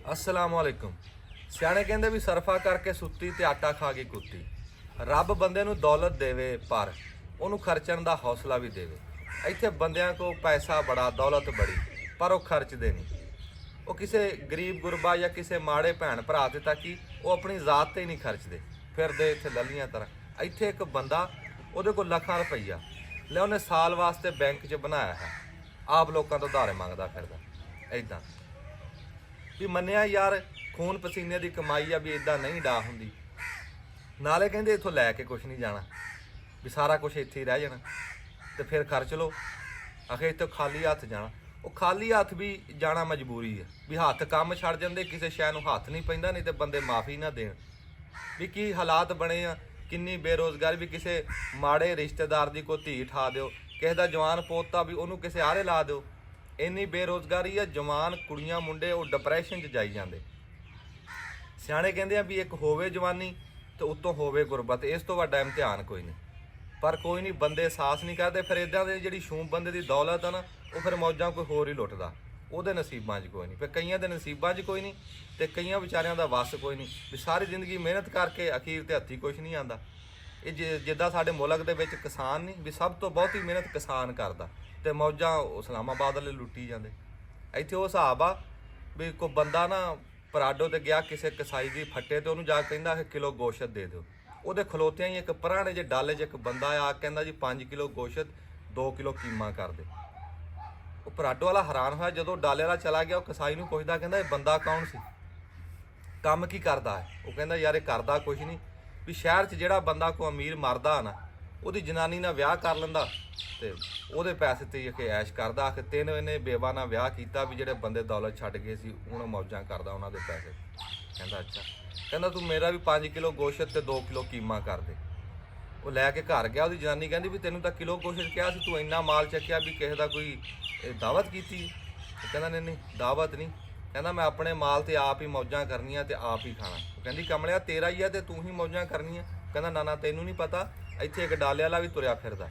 अस्सलाम वालेकुम। सियाणे कहंदे भी सरफा करके सुत्ती ते आटा खा के कुत्ती। रब बंदे नूं दौलत देवे पर उहनूं खर्चण दा हौसला भी देवे। इत्थे बंदियां को पैसा बड़ा दौलत बड़ी पर वो खर्चदे नहीं। वो किसी गरीब गुरबा या किसी माड़े भैन भरा ते ताकि वो अपनी जात ते ही नहीं खर्चदे फिरदे इत्थे ललियां तरह। इत्थे एक बंदा उहदे कोल लखां रुपईया ले उन्हें साल वास्ते बैंक च बनाया है, आप लोगों तो उधारे मंगदा फिरदा इदां भी मन्निया यार खून पसीने की कमाई आ भी इदा नहीं डा हुंदी। नाले कहंदे इत्थों लैके कुछ नहीं जाना भी सारा कुछ इत्थे ही रह जाना तो फिर खर्च लो। आखिर इत्थों खाली हत्थ जाना, वो खाली हत्थ भी जाना मजबूरी है भी हत्थ काम छड़ जाते किसी शै नूं हत्थ नहीं पैंदा, नहीं तो बंदे माफ़ी ना देण भी की हालात बने आ। किन्नी बेरोज़गारी भी किसी माड़े रिश्तेदार की कोई धी ठा दिओ, किसी का जवान पोता भी उन्होंने किसी आरे ला दो। इन्नी बेरोज़गारी है, जवान कुड़ियां मुंडे वो डिप्रैशन च जाई जाते। सियाणे कहंदे आ भी एक होवे जवानी तो उत्तों होवे गुरबत, इस तो वड्डा इम्तिहान कोई नहीं। पर कोई नहीं, बंदे एहसास नहीं करते फिर इदां दे जिहड़ी शूम बंदे की दौलत है ना वो फिर मौजां कोई होर ही लुटदा, ਉਹਦੇ नसीबां 'ਚ कोई नहीं। फिर कईयां दे नसीबां 'ਚ कोई नहीं तो कईयां विचारियां दा वस कोई नहीं भी सारी जिंदगी मेहनत करके अखीर ते हत्थी कुछ नहीं आंदा। ये जिद्दां साडे मुल्क दे विच किसान नहीं भी सब तो बहुती मेहनत किसान करदा ते मौजां इस्लामाबाद वाले लुट्टी जांदे। ਇੱਥੇ ਉਹ ਹਿਸਾਬ ਆ ਵੀ ਕੋਈ ਬੰਦਾ ਨਾ ਪਰਾਡੋ ਤੇ ਗਿਆ ਕਿਸੇ ਕਸਾਈ ਦੀ ਫੱਟੇ ਤੇ ਉਹਨੂੰ ਜਾ ਕੇ ਕਹਿੰਦਾ ਕਿ ਕਿਲੋ ਗੋਸ਼ਤ ਦੇ ਦਿਓ। ਉਹਦੇ ਖਲੋਤਿਆਂ ਹੀ ਇੱਕ ਪੁਰਾਣੇ ਜਿਹੇ ਡਾਲੇ 'ਚ ਇੱਕ ਬੰਦਾ ਆ ਕਹਿੰਦਾ ਜੀ 5 ਕਿਲੋ ਗੋਸ਼ਤ 2 ਕਿਲੋ ਕੀਮਾ ਕਰ ਦੇ। ਉਹ ਪਰਾਡੋ ਵਾਲਾ ਹੈਰਾਨ ਹੋਇਆ, ਜਦੋਂ ਡਾਲੇ ਵਾਲਾ ਚਲਾ ਗਿਆ ਉਹ ਕਸਾਈ ਨੂੰ ਪੁੱਛਦਾ ਕਹਿੰਦਾ ਇਹ ਬੰਦਾ ਕੌਣ ਸੀ, ਕੰਮ ਕੀ ਕਰਦਾ ਹੈ। ਉਹ ਕਹਿੰਦਾ ਯਾਰ ਇਹ ਕਰਦਾ ਕੁਛ ਨਹੀਂ ਵੀ ਸ਼ਹਿਰ 'ਚ ਜਿਹੜਾ ਬੰਦਾ ਕੋਈ ਅਮੀਰ ਮਰਦਾ ਨਾ ਉਹਦੀ ਜਨਾਨੀ ਨਾਲ ਵਿਆਹ ਕਰ ਲੈਂਦਾ ਤੇ ਉਹਦੇ ਪੈਸੇ ਤੇ ਹੀ ਐਸ਼ ਕਰਦਾ। ਆਖਿਰ ਤਿੰਨ ਇਹਨੇ ਬੇਵਾ ਨਾਲ ਵਿਆਹ ਕੀਤਾ ਵੀ ਜਿਹੜੇ ਬੰਦੇ ਦੌਲਤ ਛੱਡ ਗਏ ਸੀ ਹੁਣ ਮੌਜਾਂ ਕਰਦਾ ਉਹਨਾਂ ਦੇ ਪੈਸੇ। ਕਹਿੰਦਾ ਅੱਛਾ, ਕਹਿੰਦਾ ਤੂੰ ਮੇਰਾ ਵੀ 5 ਕਿਲੋ ਗੋਸ਼ਤ ਤੇ 2 ਕਿਲੋ ਕੀਮਾ ਕਰ ਦੇ। ਉਹ ਲੈ ਕੇ ਘਰ ਗਿਆ, ਉਹਦੀ ਜਨਾਨੀ ਕਹਿੰਦੀ ਵੀ ਤੈਨੂੰ ਤਾਂ ਕਿਲੋ ਗੋਸ਼ਤ ਕਿਹਾ ਸੀ, ਤੂੰ ਇੰਨਾ ਮਾਲ ਚੱਕਿਆ ਵੀ ਕਿਸੇ ਦਾ ਕੋਈ ਦਾਵਤ ਕੀਤੀ। ਉਹ ਕਹਿੰਦਾ ਨਹੀਂ ਦਾਵਤ ਨਹੀਂ, ਕਹਿੰਦਾ ਮੈਂ ਆਪਣੇ ਮਾਲ ਤੇ ਆਪ ਹੀ ਮੌਜਾਂ ਕਰਨੀਆਂ ਤੇ ਆਪ ਹੀ ਖਾਣਾ। ਉਹ ਕਹਿੰਦੀ ਕਮਲਿਆ ਤੇਰਾ ਹੀ ਆ ਤੇ ਤੂੰ ਹੀ ਮੌਜਾਂ ਕਰਨੀਆਂ। ਕਹਿੰਦਾ ਨਾ ਤੈਨੂੰ ਨਹੀਂ ਪਤਾ ਇੱਥੇ ਇੱਕ ਡਾਲੇ ਵਾਲਾ ਵੀ ਤੁਰਿਆ ਫਿਰਦਾ।